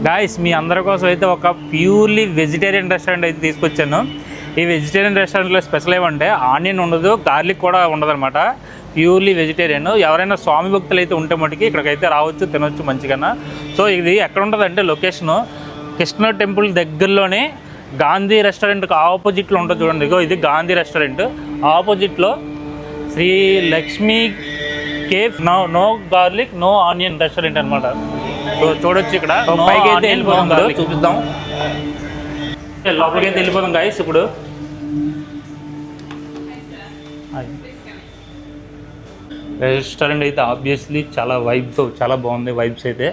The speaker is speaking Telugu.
గాయస్ మీ అందరి కోసం అయితే ఒక ప్యూర్లీ వెజిటేరియన్ రెస్టారెంట్ అయితే తీసుకొచ్చాను. ఈ వెజిటేరియన్ రెస్టారెంట్లో స్పెషల్ ఏమంటే ఆనియన్ ఉండదు, గార్లిక్ కూడా ఉండదన్నమాట. Purely vegetarian. ఎవరైనా స్వామి భక్తులు అయితే ఉంటే మటుకి ఇక్కడికైతే రావచ్చు, తినొచ్చు మంచిగా. సో ఇది ఎక్కడ ఉంటుంది అంటే లొకేషను కృష్ణ టెంపుల్ దగ్గరలోనే గాంధీ రెస్టారెంట్కి ఆపోజిట్లో ఉంటుంది చూడండి. ఇగో ఇది గాంధీ రెస్టారెంట్. ఆపోజిట్లో Shri Lakshmi cafe no garlic no onion restaurant అనమాట. సో చూడొచ్చు ఇక్కడ పైకి అయితే వెళ్ళిపోతాం కదా, చూపిద్దాం. లోపలికి అయితే వెళ్ళిపోతాం గాయస్. ఇప్పుడు రెస్టారెంట్ అయితే ఆబ్వియస్లీ చాలా వైబ్తో చాలా బాగుంది. వైబ్స్ అయితే